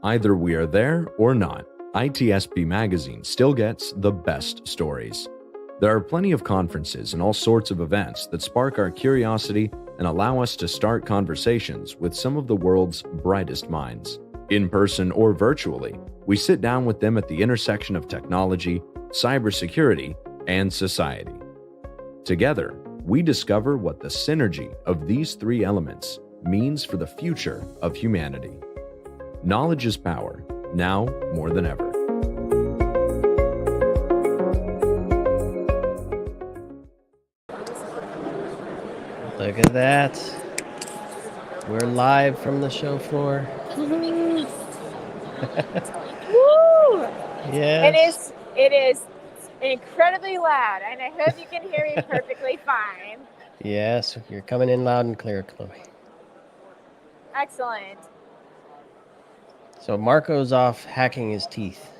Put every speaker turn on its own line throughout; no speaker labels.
Either we are there or not, ITSPmagazine still gets the best stories. There are plenty of conferences and all sorts of events that spark our curiosity and allow us to start conversations with some of the world's brightest minds. In person or virtually, we sit down with them at the intersection of technology, cybersecurity, and society. Together, we discover what the synergy of these three elements means for the future of humanity. Knowledge is power, now more than ever.
Look at that. We're live from the show floor.
Woo!
Yes.
It is incredibly loud, and I hope you can hear me perfectly fine.
Yes, you're coming in loud and clear, Chloe.
Excellent.
So Marco's off hacking his teeth.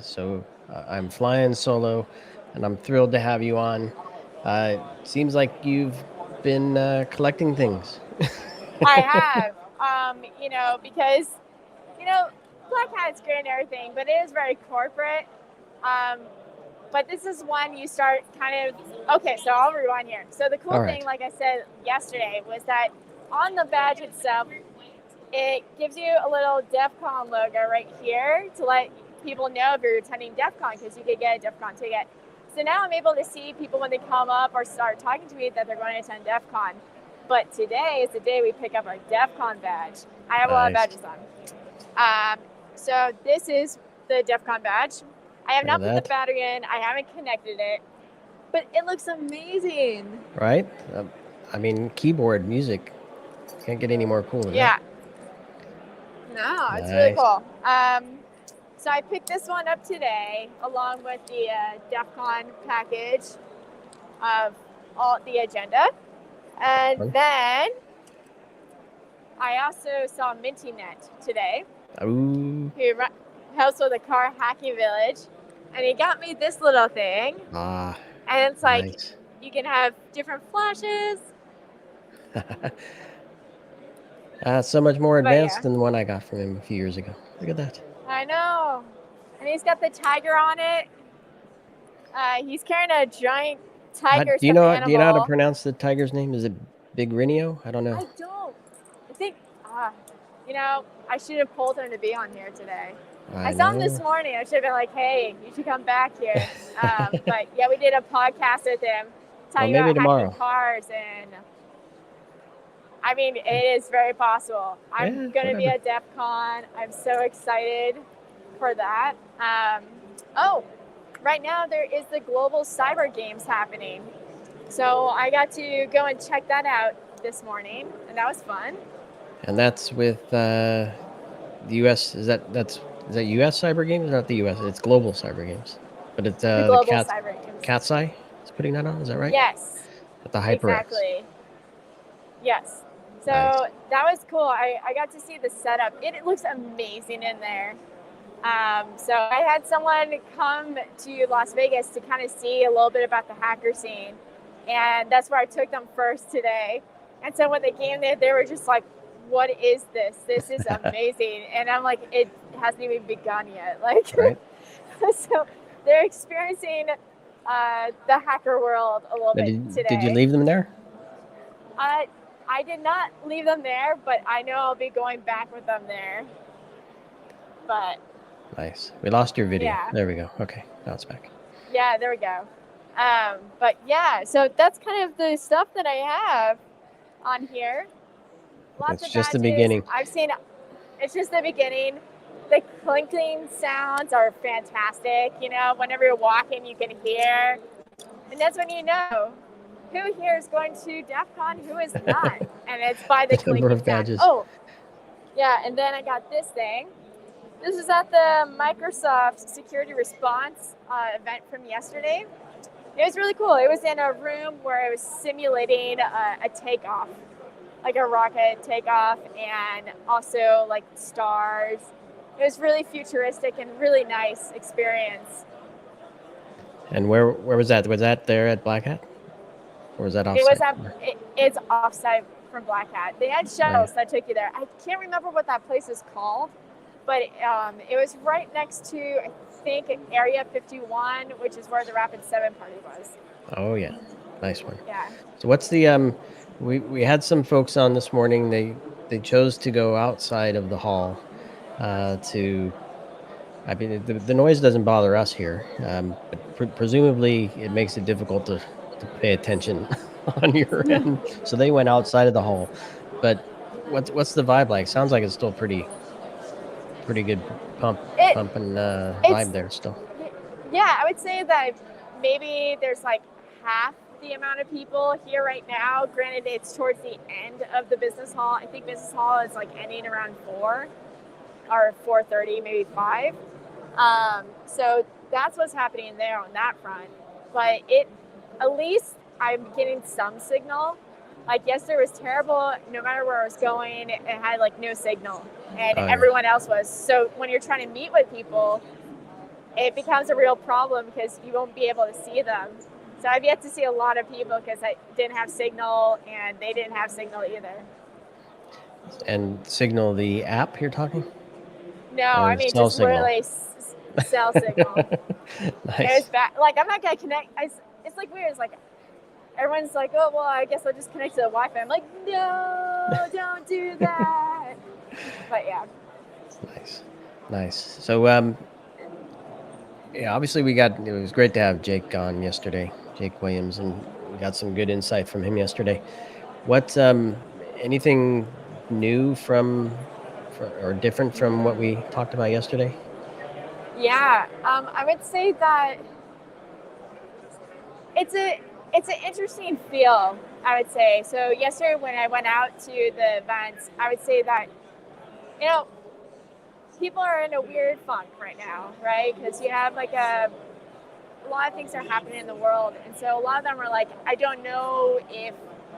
So I'm flying solo, and I'm thrilled to have you on. Seems like you've been collecting things.
I have, because, Black Hat's great and everything, but it is very corporate. But this is when you start okay, so I'll rewind here. So the cool thing, like I said yesterday, was that on the badge itself, it gives you a little DEF CON logo right here to let people know if you're attending DEF CON, because you could get a DEF CON ticket. So now I'm able to see people when they come up or start talking to me that they're going to attend DEF CON. But today is the day we pick up our DEF CON badge. I have a lot of badges on. So this is the DEF CON badge. I have not put the battery in. I haven't connected it. But it looks amazing.
Right? Keyboard music. Can't get any more cool than that.
No, it's really cool. So I picked this one up today, along with the DEF CON package of all the agenda. And then I also saw MintyNet today, who helps with the car hacking village. And he got me this little thing. And it's like, you can have different flashes.
So much more advanced than the one I got from him a few years ago. Look at that.
I know. And he's got the tiger on it. He's carrying a giant tiger.
Do you know how to pronounce the tiger's name? Is it Big Rinio? I don't know.
I don't. I think, I should have pulled him to be on here today. I saw him this morning. I should have been like, hey, you should come back here. But yeah, we did a podcast with him talking about hacking cars. And it is very possible. I'm going to be at DEF CON. I'm so excited for that. Right now there is the Global Cyber Games happening. So I got to go and check that out this morning, and that was fun.
And that's with the U.S. Is that U.S. Cyber Games? Not the U.S. It's Global Cyber Games, but it's the
Global Cyber Games.
Cat's Eye is putting that on. Is that right?
Yes.
At the HyperX.
Exactly. Yes. So that was cool. I got to see the setup. It looks amazing in there. So I had someone come to Las Vegas to kind of see a little bit about the hacker scene. And that's where I took them first today. And so when they came there, they were just like, what is this? This is amazing. And I'm like, it hasn't even begun yet. So they're experiencing the hacker world a little bit today.
Did you leave them there?
I did not leave them there, but I know I'll be going back with them there. But
nice. We lost your video.
Yeah.
There we go. Okay, now it's back.
Yeah, there we go. But yeah, so that's kind of the stuff that I have on here. Lots of
just
badges.
The beginning.
It's just the beginning. The clinking sounds are fantastic. Whenever you're walking, you can hear. And that's when you know who here is going to DEF CON, who is not. And it's by the clinking
number of badges.
sound. Oh, yeah, and then I got this thing. This is at the Microsoft Security Response event from yesterday. It was really cool. It was in a room where it was simulating a takeoff, like a rocket takeoff, and also like stars. It was really futuristic and really nice experience.
And where was that? Was that there at Black Hat? Or was that
It was
offsite?
it's offsite from Black Hat. They had shuttles that took you there. I can't remember what that place is called, but it was right next to, I think, Area 51, which is where the Rapid 7 party was.
Oh yeah, nice one.
Yeah.
So what's the we had some folks on this morning. They chose to go outside of the hall to. I mean, the noise doesn't bother us here, but presumably it makes it difficult to pay attention on your end. So they went outside of the hall. But what's the vibe like? Sounds like it's still pretty good pumping vibe there still.
Yeah, I would say that maybe there's like half the amount of people here right now. Granted, it's towards the end of the business hall. I think business hall is like ending around 4 or 4:30, maybe 5. So that's what's happening there on that front. But at least I'm getting some signal. Like yesterday was terrible. No matter where I was going, it had like no signal, and everyone else was. So when you're trying to meet with people, it becomes a real problem because you won't be able to see them. So I've yet to see a lot of people because I didn't have signal and they didn't have signal either.
And Signal, the app you're talking?
No, I mean just
signal?
Literally cell signal.
Nice.
It was bad. Like I'm not gonna connect. It's like weird. It's like everyone's like, oh well, I guess I'll just connect to the Wi-Fi. I'm like, no, don't do that. But yeah.
Nice. So yeah, obviously it was great to have Jake on yesterday, Jake Williams, and we got some good insight from him yesterday. What anything new or different from what we talked about yesterday?
Yeah, I would say that it's an interesting feel, I would say. So yesterday when I went out to the events, I would say that, people are in a weird funk right now, right? Because you have like a lot of things are happening in the world. And so a lot of them are like, I don't know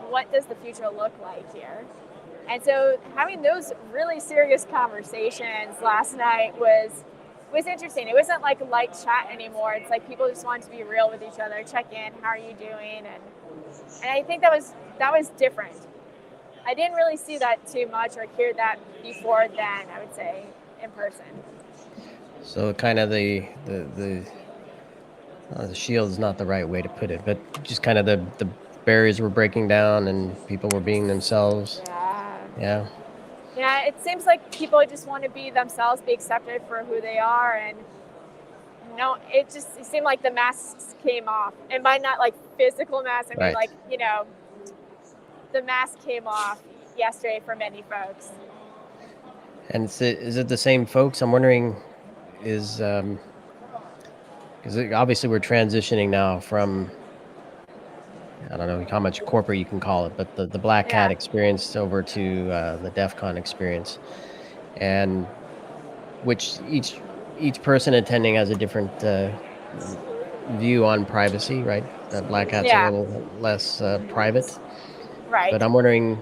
what does the future look like here? And so having those really serious conversations last night was interesting. It wasn't like light chat anymore. It's like people just wanted to be real with each other, check in, how are you doing? And I think that was different. I didn't really see that too much or hear that before then, I would say, in person.
So kind of the shield is not the right way to put it, but just kind of the barriers were breaking down and people were being themselves. Yeah,
it seems like people just want to be themselves, be accepted for who they are, and it seemed like the masks came off. And by not like physical masks, I mean like, the mask came off yesterday for many folks.
And is it the same folks? I'm wondering, because obviously we're transitioning now from, I don't know how much corporate you can call it, but the Black Hat experience over to the DEF CON experience, and which each person attending has a different view on privacy, right? Black Hat's a little less private,
right?
But I'm wondering,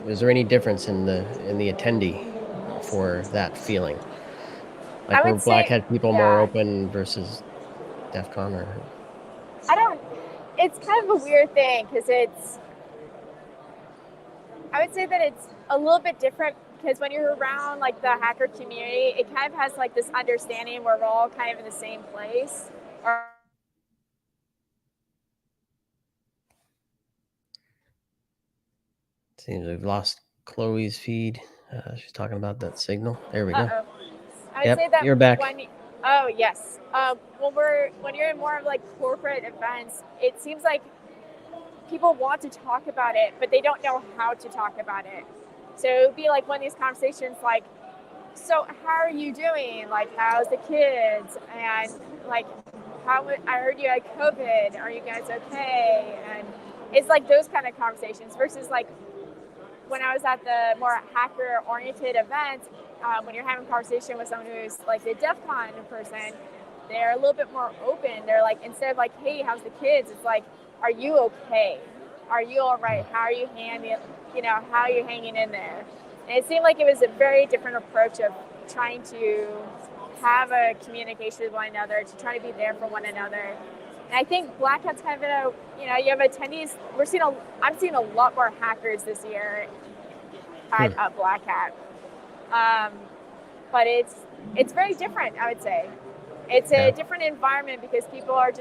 was there any difference in the attendee for that feeling? Like were Black Hat people more open versus DEF CON, or?
It's kind of a weird thing because I would say that it's a little bit different because when you're around like the hacker community, it kind of has like this understanding where we're all kind of in the same place.
Seems we've lost Chloe's feed. She's talking about that signal. There we go.
I would say that
you're back.
Oh yes. When you're in more of like corporate events, it seems like people want to talk about it, but they don't know how to talk about it. So it would be like one of these conversations like, so how are you doing? Like, how's the kids? And like, I heard you had COVID. Are you guys okay? And it's like those kind of conversations versus like when I was at the more hacker-oriented events, when you're having a conversation with someone who's like the DEF CON person, they're a little bit more open. They're like, instead of like, hey, how's the kids? It's like, are you okay? Are you all right? How are you how are you hanging in there? And it seemed like it was a very different approach of trying to have a communication with one another, to try to be there for one another. And I think Black Hat's kind of you have attendees. I'm seeing a lot more hackers this year at Black Hat. But it's very different, I would say. It's a different environment because people are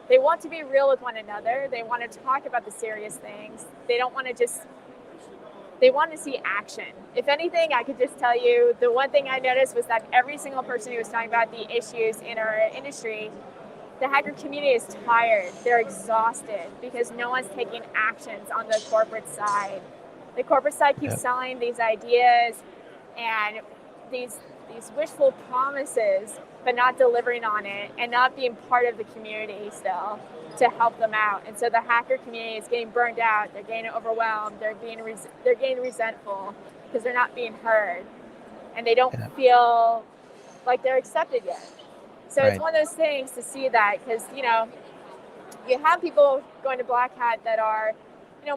they want to be real with one another. They want to talk about the serious things. They don't want to they want to see action. If anything, I could just tell you, the one thing I noticed was that every single person who was talking about the issues in our industry, the hacker community is tired. They're exhausted because no one's taking actions on the corporate side. The corporate side keeps selling these ideas and these wishful promises, but not delivering on it and not being part of the community still to help them out. And so the hacker community is getting burned out. They're getting overwhelmed. They're getting resentful because they're not being heard, and they don't feel like they're accepted yet. So it's one of those things to see that, because you have people going to Black Hat that are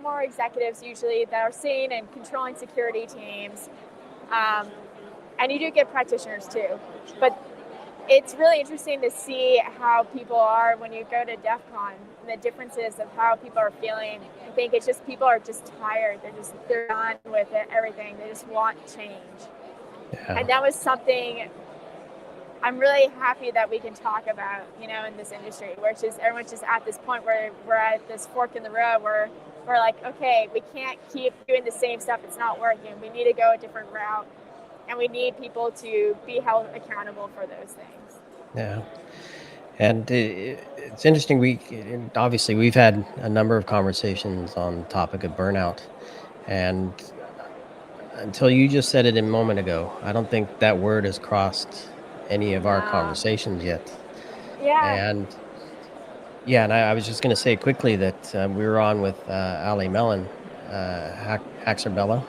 more executives usually, that are seeing and controlling security teams, and you do get practitioners too, but it's really interesting to see how people are when you go to DEF CON, and the differences of how people are feeling. I think it's just people are just tired. They're done with everything. They just want change. Yeah. And that was something I'm really happy that we can talk about, in this industry, where everyone's just at this point where we're at this fork in the road where we're like, okay, we can't keep doing the same stuff. It's not working. We need to go a different route. And we need people to be held accountable for those things.
Yeah. And it's interesting. Obviously, we've had a number of conversations on the topic of burnout. And until you just said it a moment ago, I don't think that word has crossed any of our conversations yet.
Yeah.
And I was just going to say quickly that we were on with Ali Mellon, Haxerbella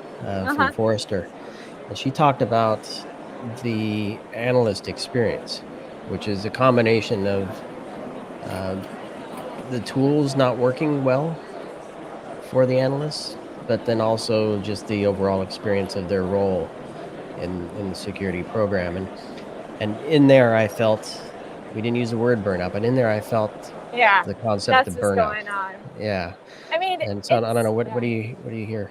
from Forrester. And she talked about the analyst experience, which is a combination of the tools not working well for the analysts, but then also just the overall experience of their role in the security program. And in there, I felt, we didn't use the word burnout, but in there, I felt the concept of burnout.
That's what's going on.
Yeah.
I mean,
and so I don't know, what do you hear?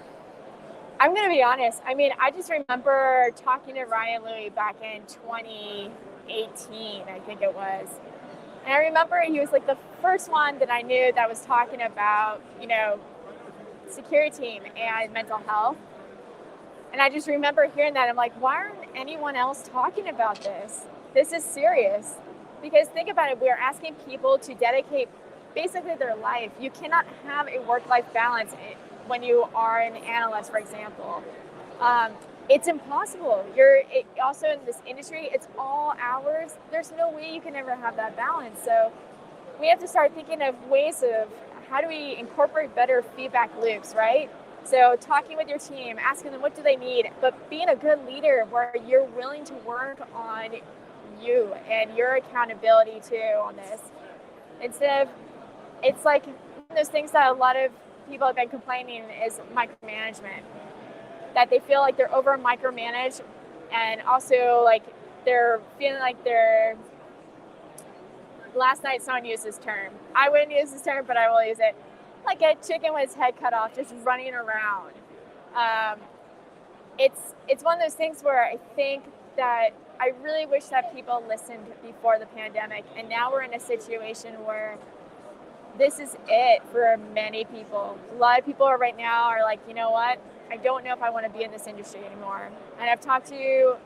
I'm going to be honest. I mean, I just remember talking to Ryan Louie back in 2018, I think it was. And I remember he was like the first one that I knew that was talking about, security team and mental health. And I just remember hearing that. I'm like, why aren't anyone else talking about this? This is serious. Because think about it, we're asking people to dedicate basically their life. You cannot have a work-life balance when you are an analyst, for example. It's impossible. Also in this industry, it's all hours. There's no way you can ever have that balance. So we have to start thinking of ways of how do we incorporate better feedback loops, right? So talking with your team, asking them what do they need, but being a good leader where you're willing to work on you and your accountability too on this. Instead of, it's like one of those things that a lot of people have been complaining is micromanagement, that they feel like they're over micromanaged, and also like they're feeling like they're, last night someone used this term, I wouldn't use this term, but I will use it, like a chicken with its head cut off, just running around. It's one of those things where I think that I really wish that people listened before the pandemic, and now we're in a situation where this is it for many people. A lot of people right now are like, you know what? I don't know if I want to be in this industry anymore. And I've talked to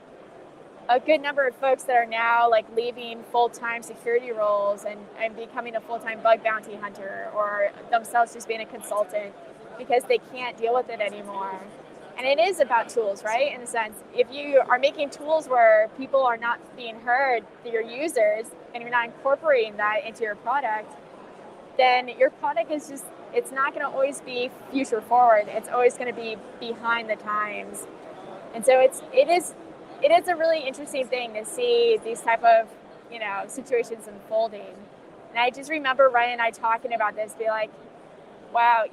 a good number of folks that are now like leaving full-time security roles and becoming a full-time bug bounty hunter, or themselves just being a consultant because they can't deal with it anymore. And it is about tools, right? In a sense, if you are making tools where people are not being heard, your users, and you're not incorporating that into your product, then your product is just, it's not going to always be future forward. It's always going to be behind the times. And so it is a really interesting thing to see these type of, situations unfolding. And I just remember Ryan and I talking about this, be like, wow,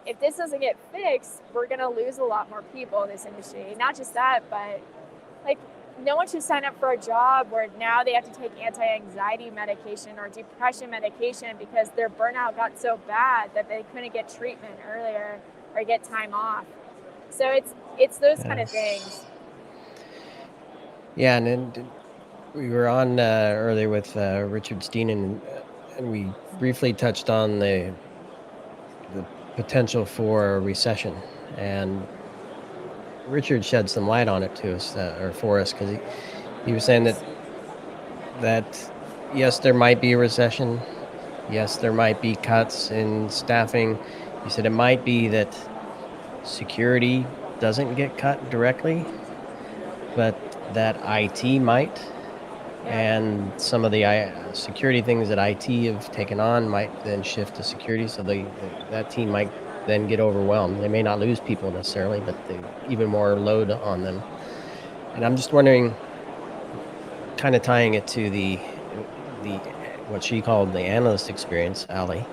if this doesn't get fixed, we're going to lose a lot more people in this industry. Not just that, but like no one should sign up for a job where now they have to take anti-anxiety medication or depression medication because their burnout got so bad that they couldn't get treatment earlier or get time off. So it's those kind of things.
Yeah, and then we were on earlier with Richard Steenan, and we briefly touched on the potential for a recession, and Richard shed some light on it to us, or for us, because he was saying that yes, there might be a recession. Yes, there might be cuts in staffing. He said it might be that security doesn't get cut directly, but that IT might. And some of the security things that IT have taken on might then shift to security. So that team might then get overwhelmed. They may not lose people necessarily, but even more load on them. And I'm just wondering, kind of tying it to the what she called the analyst experience, Ali,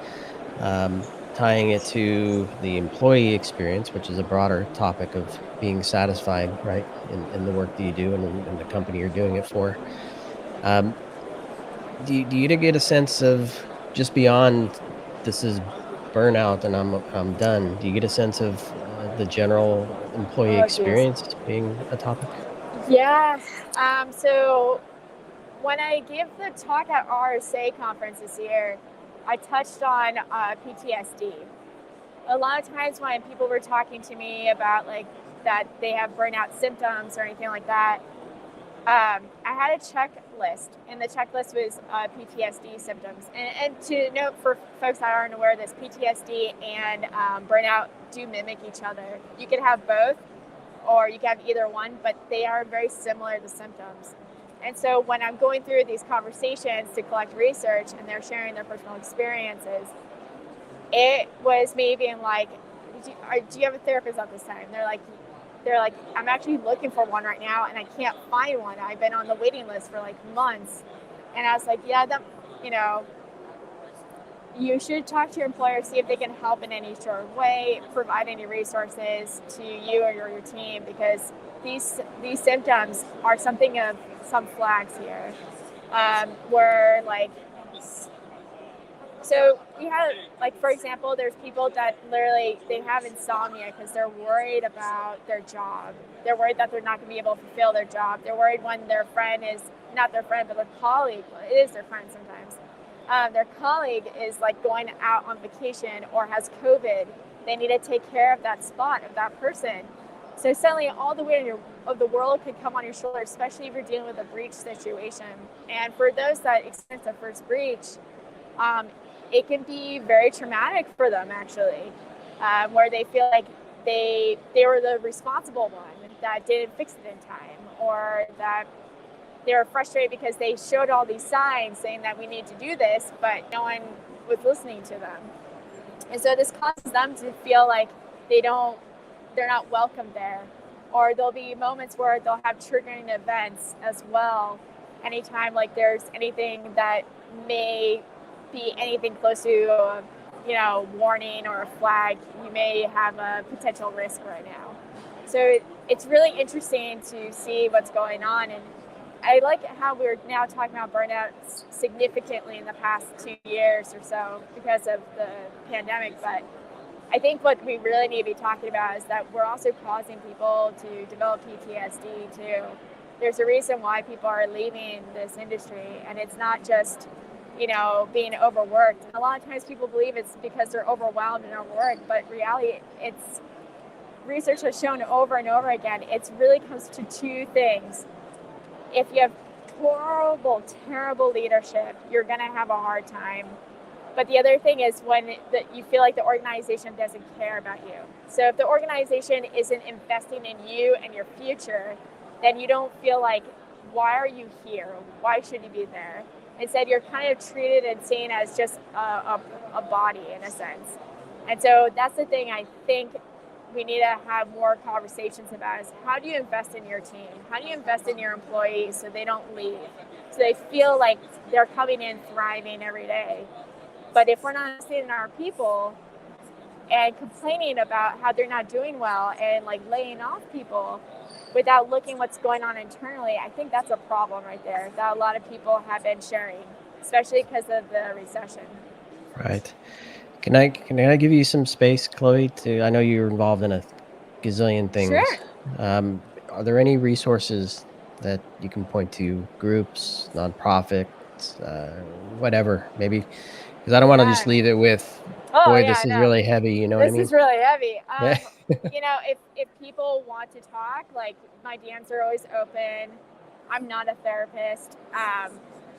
tying it to the employee experience, which is a broader topic of being satisfied, right, in the work that you do and in the company you're doing it for. Do you get a sense of, just beyond this is burnout and I'm done? Do you get a sense of the general employee experience being a topic?
Yeah. So when I gave the talk at RSA conference this year, I touched on PTSD. A lot of times when people were talking to me about like that they have burnout symptoms or anything like that, I had a checklist, and the checklist was PTSD symptoms. And to note for folks that aren't aware of this, PTSD and burnout do mimic each other. You can have both, or you can have either one, but they are very similar, the symptoms. And so when I'm going through these conversations to collect research and they're sharing their personal experiences, it was me being like, do you have a therapist at this time? They're like, I'm actually looking for one right now and I can't find one. I've been on the waiting list for like months. And I was like, yeah, you should talk to your employer, see if they can help in any sort of way, provide any resources to you or your team, because these symptoms are something of some flags here. Where like, so we have, like, for example, there's people that literally, they have insomnia because they're worried about their job. They're worried that they're not going to be able to fulfill their job. They're worried when their friend is, not their friend, but their colleague, it is their friend sometimes. Their colleague is like going out on vacation or has COVID. They need to take care of that spot of that person. So suddenly all the weight of the world could come on your shoulders, especially if you're dealing with a breach situation. And for those that experience the first breach, it can be very traumatic for them, actually, where they feel like they were the responsible one that didn't fix it in time, or that they were frustrated because they showed all these signs saying that we need to do this, but no one was listening to them. And so this causes them to feel like they're not welcome there. Or there'll be moments where they'll have triggering events as well. Anytime like there's anything that may be anything close to a, warning or a flag, you may have a potential risk right now. So it's really interesting to see what's going on. And I like how we're now talking about burnout significantly in the past 2 years or so because of the pandemic. But I think what we really need to be talking about is that we're also causing people to develop PTSD too. There's a reason why people are leaving this industry, and it's not just, being overworked. A lot of times people believe it's because they're overwhelmed and overworked, but in reality, research has shown over and over again, it really comes to two things. If you have horrible, terrible leadership, you're going to have a hard time. But the other thing is when you feel like the organization doesn't care about you. So if the organization isn't investing in you and your future, then you don't feel like, why are you here? Why should you be there? Instead, you're kind of treated and seen as just a body in a sense. And so that's the thing I think we need to have more conversations about, is how do you invest in your team? How do you invest in your employees so they don't leave? So they feel like they're coming in thriving every day. But if we're not investing in our people, and complaining about how they're not doing well and like laying off people without looking what's going on internally. I think that's a problem right there that a lot of people have been sharing, especially because of the recession.
Right. Can I give you some space, Chloe? I know you're involved in a gazillion things.
Sure.
Are there any resources that you can point to, groups, nonprofits, whatever, maybe? Because I don't want to just leave it with, this is really heavy. You know what I mean?
This is really heavy.
Yeah.
If people want to talk, like my DMs are always open. I'm not a therapist.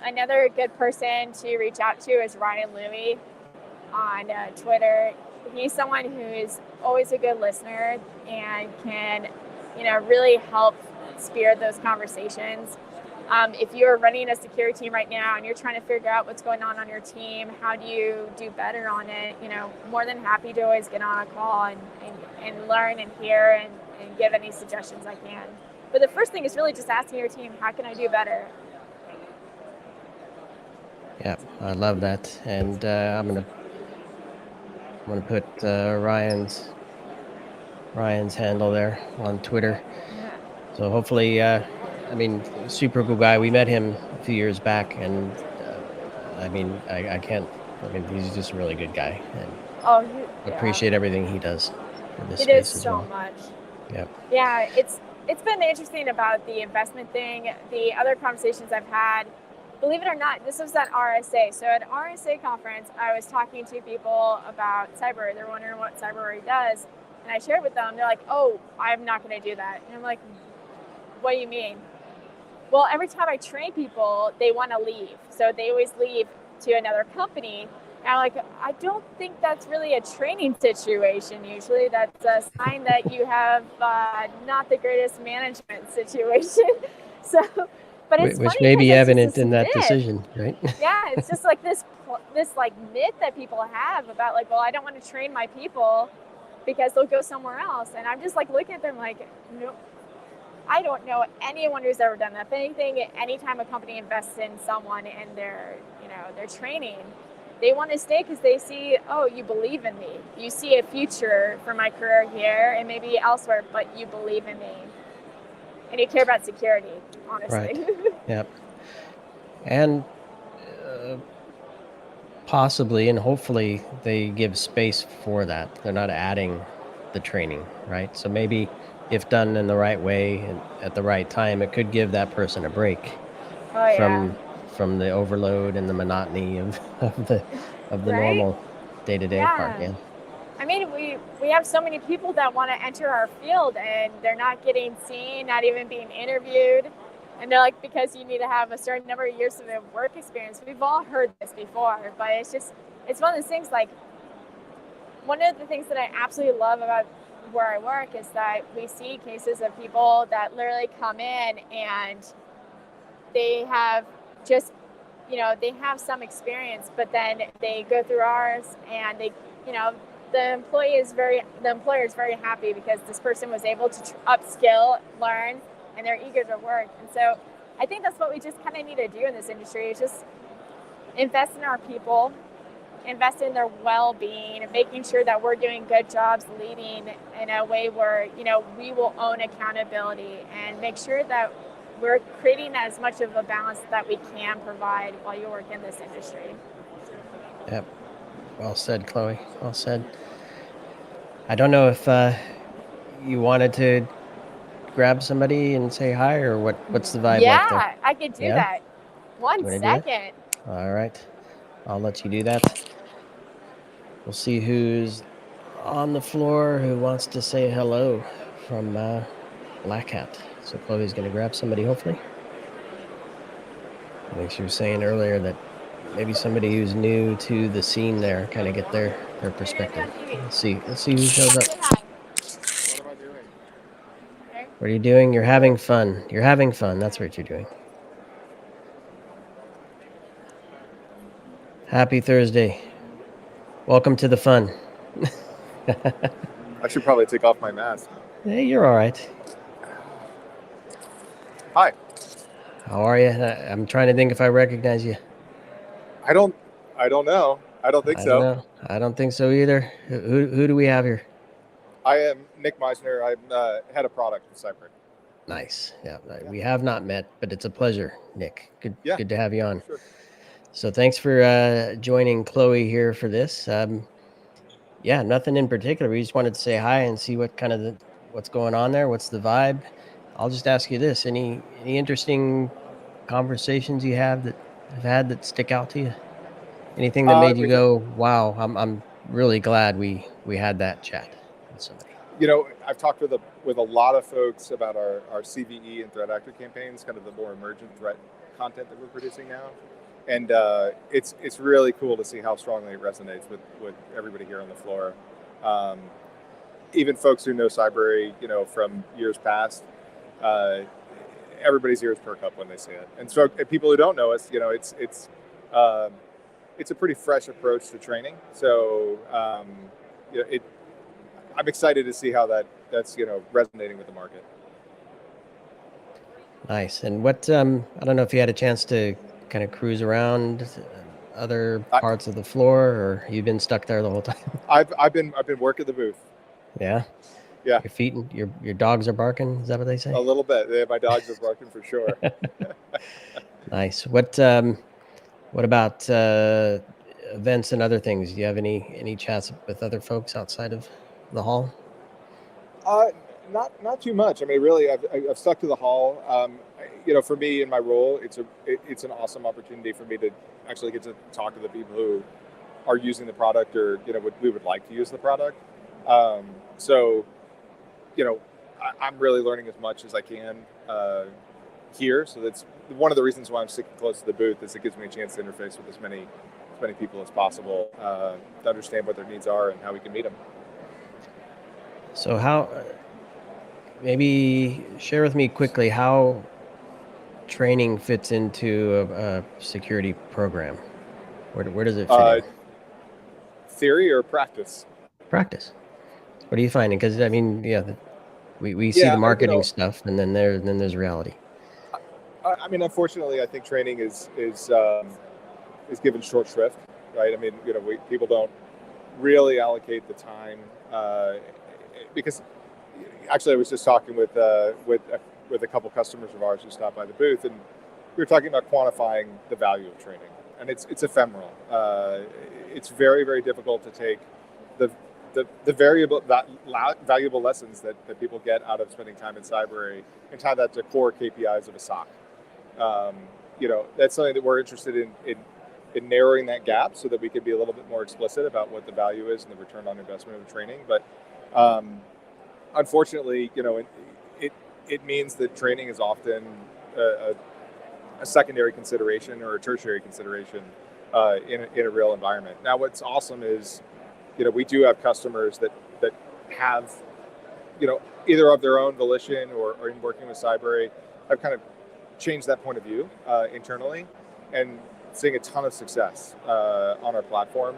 Another good person to reach out to is Ryan Louie on Twitter. He's someone who's always a good listener and can, really help spear those conversations. If you're running a security team right now and you're trying to figure out what's going on your team, how do you do better on it? More than happy to always get on a call and learn and hear and give any suggestions I can. But the first thing is really just asking your team, how can I do better?
Yeah, I love that. And I'm gonna put Ryan's handle there on Twitter.
Yeah.
So hopefully, super cool guy. We met him a few years back, and he's just a really good guy, and appreciate everything he does for this space as well.
He does so much.
Yep.
Yeah, it's been interesting about the investment thing. The other conversations I've had, believe it or not, this was at RSA. So at RSA conference, I was talking to people about cyber. They're wondering what cyber really does. And I shared with them, they're like, oh, I'm not going to do that. And I'm like, what do you mean? Well, every time I train people, they want to leave. So they always leave to another company. And I'm like, I don't think that's really a training situation. Usually that's a sign that you have not the greatest management situation. So, but it's
which
funny
may be evident
in
that decision, right?
Yeah, it's just like this like myth that people have about like, well, I don't want to train my people because they'll go somewhere else. And I'm just like looking at them like, nope. I don't know anyone who's ever done that. If anything, anytime a company invests in someone and their training, they want to stay because they see, oh, you believe in me. You see a future for my career here and maybe elsewhere, but you believe in me. And you care about security, honestly.
Right. Yep. And possibly and hopefully they give space for that. They're not adding the training, right? So maybe if done in the right way and at the right time, it could give that person a break from the overload and the monotony of the
Right?
normal day-to-day part. Yeah.
I mean, we have so many people that want to enter our field and they're not getting seen, not even being interviewed. And they're like, because you need to have a certain number of years of work experience. We've all heard this before, but it's one of those things. Like, one of the things that I absolutely love about where I work is that we see cases of people that literally come in and they have just, they have some experience, but then they go through ours and they, the employer is very happy because this person was able to upskill, learn, and they're eager to work. And so I think that's what we just kind of need to do in this industry is just invest in our people, invest in their well-being, and making sure that we're doing good jobs leading in a way where, we will own accountability and make sure that we're creating as much of a balance that we can provide while you work in this industry.
Yep. Well said, Chloe. Well said. I don't know if you wanted to grab somebody and say hi or what's the vibe like there?
Yeah, I could do that. One second.
All right. I'll let you do that. We'll see who's on the floor who wants to say hello from Black Hat. So Chloe's going to grab somebody, hopefully. Like she was saying earlier that maybe somebody who's new to the scene there, kind of get their perspective. Let's see who shows up.
What am I doing?
What are you doing? You're having fun. You're having fun. That's what you're doing. Happy Thursday. Welcome to the fun.
I should probably take off my mask.
Hey, you're all right.
Hi.
How are you? I'm trying to think if I recognize you.
I don't know. I don't think
I don't
so.
know. I don't think so either. Who do we have here?
I am Nick Misner. I'm head of product at Cyber.
Nice. Yeah, we have not met, but it's a pleasure, Nick. Good to have you on.
Sure.
So thanks for joining Chloe here for this. Yeah, nothing in particular. We just wanted to say hi and see what kind of what's going on there. What's the vibe? I'll just ask you this: any interesting conversations you have that stick out to you? Anything that made you
We've,
go, "Wow, I'm really glad we had that chat with somebody."
I've talked with a lot of folks about our CVE and threat actor campaigns, kind of the more emergent threat content that we're producing now, and it's really cool to see how strongly it resonates with everybody here on the floor. Even folks who know Cyber, from years past, everybody's ears perk up when they see it. And so people who don't know us, it's a pretty fresh approach to training. So I'm excited to see how that's resonating with the market.
Nice. And what I don't know if you had a chance to kind of cruise around other parts of the floor, or you've been stuck there the whole time.
I've been working the booth.
Yeah.
Yeah.
Your feet and your dogs are barking. Is that what they say?
A little bit. Yeah, my dogs are barking for sure.
Nice. What about events and other things? Do you have any chats with other folks outside of the hall?
Not too much. I mean, really, I've stuck to the hall. For me in my role, it's an awesome opportunity for me to actually get to talk to the people who are using the product, or we would like to use the product. So, I'm really learning as much as I can here. So that's one of the reasons why I'm sticking close to the booth, is it gives me a chance to interface with as many people as possible, to understand what their needs are and how we can meet them.
So how, maybe share with me quickly how training fits into a security program. Where does it fit in?
Theory or practice?
Practice. What are you finding? Because I mean, we see the marketing stuff, and then there's reality.
I mean, unfortunately, I think training is given short shrift, right? I mean, people don't really allocate the time, because actually I was just talking with a couple customers of ours who stopped by the booth, and we were talking about quantifying the value of training, and it's ephemeral. It's very, very difficult to take the valuable lessons that people get out of spending time in Cyber and tie that to core KPIs of a SOC. That's something that we're interested in narrowing that gap, so that we can be a little bit more explicit about what the value is and the return on investment of training. But unfortunately, it means that training is often a secondary consideration or a tertiary consideration in a real environment. Now, what's awesome is, we do have customers that have, either of their own volition or in working with Cyber, have kind of changed that point of view internally, and seeing a ton of success on our platform.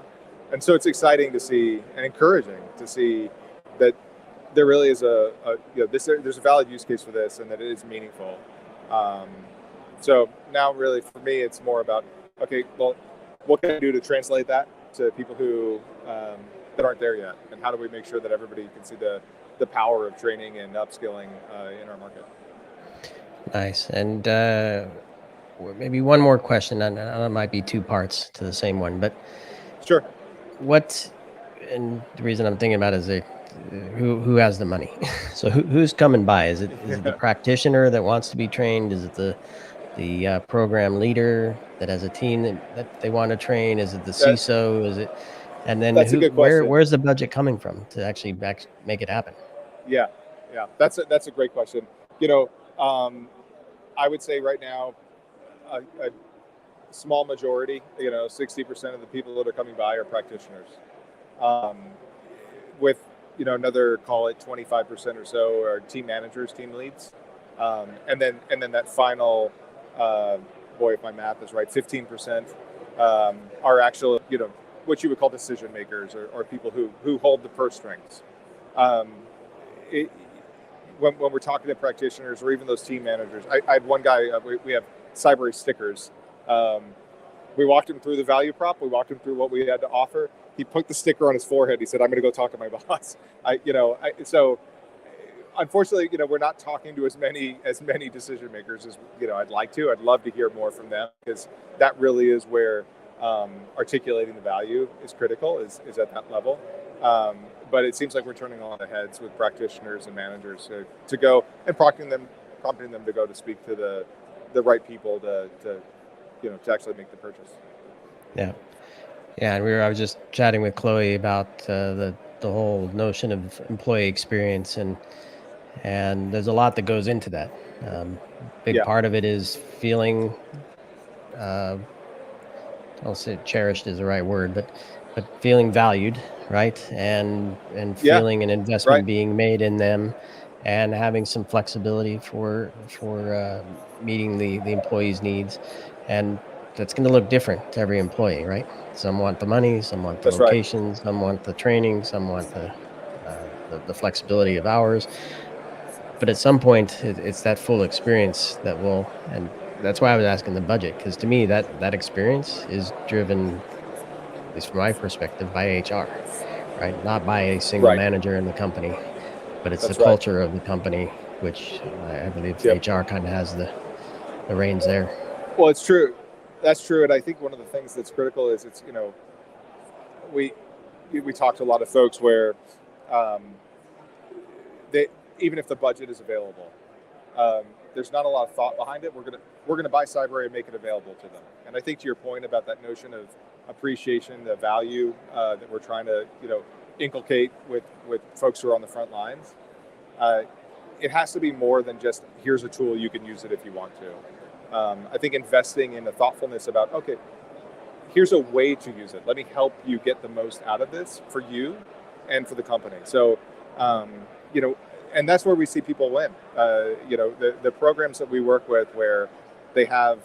And so it's exciting to see, and encouraging to see, that there really is there's a valid use case for this, and that it is meaningful. So now, really, for me, it's more about, okay, well, what can I do to translate that to people who that aren't there yet, and how do we make sure that everybody can see the power of training and upskilling in our market?
Nice. And maybe one more question, and it might be two parts to the same one, but
sure.
And the reason I'm thinking about it is who has the money? So who's coming by? Is it the practitioner that wants to be trained? Is it the program leader that has a team that they want to train? Is it the CISO? Is it, and then where's the budget coming from to actually make it happen?
Yeah, that's a great question. I would say right now, a small majority, 60% of the people that are coming by are practitioners. With another, call it 25% or so, are team managers, team leads, and then that final, if my math is right, 15% are actual, what you would call decision makers, or people who hold the purse strings. When we're talking to practitioners, or even those team managers, I had one guy, we have Cyber stickers, We walked him through the value prop. We walked him through what we had to offer. He put the sticker on his forehead. He said, "I'm going to go talk to my boss." So unfortunately, we're not talking to as many decision makers as I'd like to. I'd love to hear more from them, because that really is where articulating the value is critical. Is at that level. But it seems like we're turning a lot of heads with practitioners and managers to go and prompting them to go to speak to the right people to actually make the purchase.
Yeah. And I was just chatting with Chloe about the whole notion of employee experience, and there's a lot that goes into that. Big part of it is feeling, I'll say cherished is the right word, but feeling valued, right? And feeling an investment being made in them, and having some flexibility for meeting the employee's needs. And that's going to look different to every employee, right? Some want the money, some want the location, some want the training, some want the flexibility of hours. But at some point, it's that full experience that will, and that's why I was asking the budget, because to me, that experience is driven, at least from my perspective, by HR, right? Not by a single manager in the company, but it's the culture of the company, which I believe HR kind of has the reins there.
Well, it's true. That's true. And I think one of the things that's critical is we talk to a lot of folks where they, even if the budget is available, there's not a lot of thought behind it. We're gonna buy cyber and make it available to them. And I think to your point about that notion of appreciation, the value that we're trying to inculcate with folks who are on the front lines, it has to be more than just here's a tool, you can use it if you want to. I think investing in the thoughtfulness about, okay, here's a way to use it. Let me help you get the most out of this for you and for the company. So, and that's where we see people win. The programs that we work with, where they have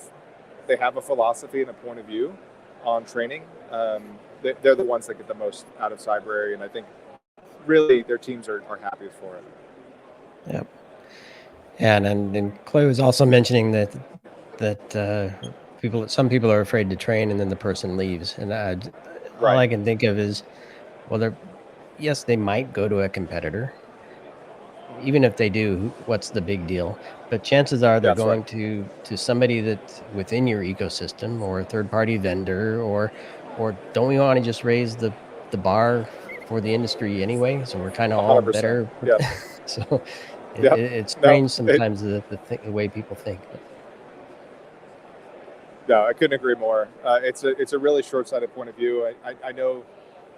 a philosophy and a point of view on training, they're the ones that get the most out of cyber, and I think really their teams are happiest for it.
Yep. And Chloe was also mentioning that some people are afraid to train, and then the person leaves. And all I can think of is, well, yes, they might go to a competitor. Even if they do, what's the big deal? But chances are they're going to somebody that's within your ecosystem, or a third-party vendor, or don't we want to just raise the bar for the industry anyway? So we're kind of all 100%. Better. Yeah. So it's strange sometimes the way people think.
No, I couldn't agree more. It's a really short-sighted point of view. I know,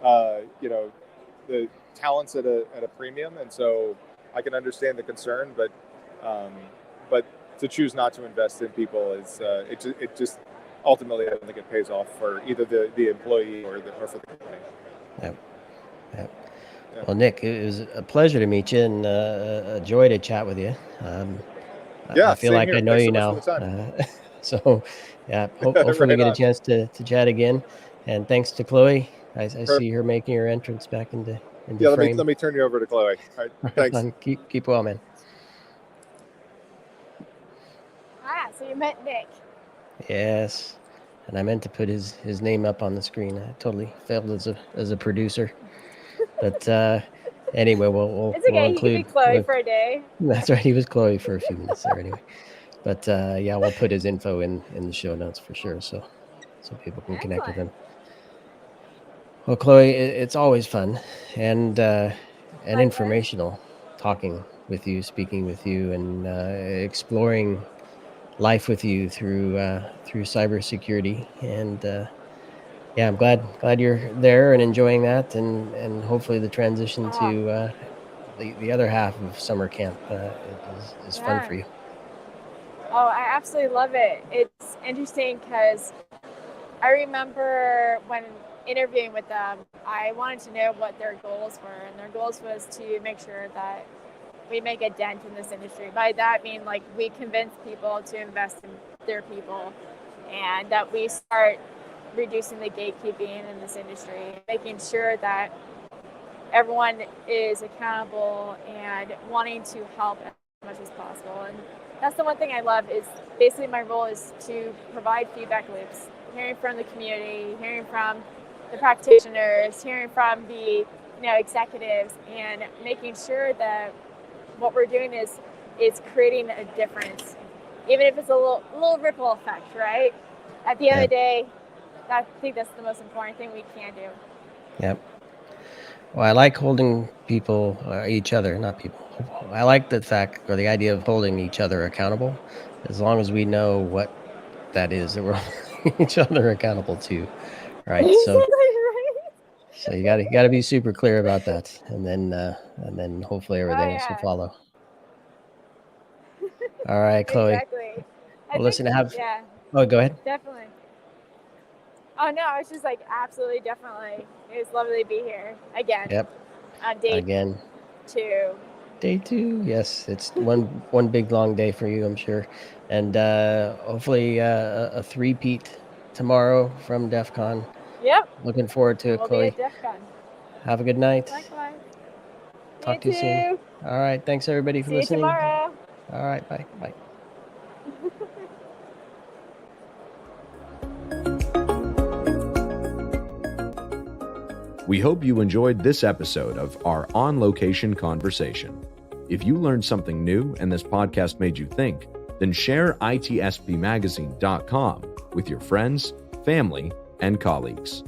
the talent's at a premium, and so I can understand the concern, but to choose not to invest in people is it just ultimately, I don't think it pays off for either the employee or for the company.
Yep. Well, Nick, it was a pleasure to meet you, and a joy to chat with you. I feel like I know you now. So, hopefully get a chance to chat again. And thanks to Chloe. I see her making her entrance back into frame.
Let me turn you over to Chloe. All right, thanks.
Keep well, man.
So you met Nick.
Yes, and I meant to put his name up on the screen. I totally failed as a producer. But anyway, we'll
it's okay.
We'll include,
he could be Chloe for a day.
That's right. He was Chloe for a few minutes there anyway. But we'll put his info in the show notes for sure, so people can connect with him. Well, Chloe, it's always fun and informational talking with you, speaking with you, and exploring life with you through cybersecurity. And I'm glad you're there and enjoying that, and hopefully the transition to the other half of summer camp is fun for you.
Oh, I absolutely love it. It's interesting because I remember when interviewing with them, I wanted to know what their goals were, and their goals was to make sure that we make a dent in this industry. By that I mean, like, we convince people to invest in their people, and that we start reducing the gatekeeping in this industry, making sure that everyone is accountable and wanting to help as much as possible. And that's the one thing I love, is basically my role is to provide feedback loops hearing from the community, hearing from the practitioners, hearing from the executives, and making sure that what we're doing is creating a difference, even if it's a little ripple effect, right? At the end of the day, I think that's the most important thing we can do.
Yep. Well, I like holding people, each other, not people. I like the fact or the idea of holding each other accountable, as long as we know what that is that we're holding each other accountable to, right? So you got to be super clear about that, and then hopefully everything else will follow. All right, Chloe.
Exactly.
Well, listen, Oh, go ahead.
Definitely. Oh no, it's just like absolutely, definitely. It was lovely to be here again.
Yep.
On day 2.
Day 2, yes. It's one big long day for you, I'm sure, and hopefully a three-peat tomorrow from DEF CON.
Yep.
Looking forward to it, Chloe.
Be at DEF CON.
Have a good night.
Likewise.
Talk to you soon. All right. Thanks everybody for listening.
See you tomorrow.
All right. Bye. Bye.
We hope you enjoyed this episode of our on-location conversation. If you learned something new and this podcast made you think, then share ITSPmagazine.com with your friends, family, and colleagues.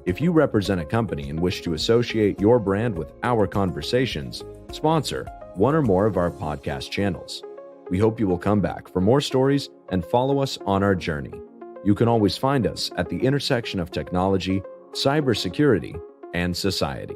If you represent a company and wish to associate your brand with our conversations, sponsor one or more of our podcast channels. We hope you will come back for more stories and follow us on our journey. You can always find us at the intersection of technology, cybersecurity, and society.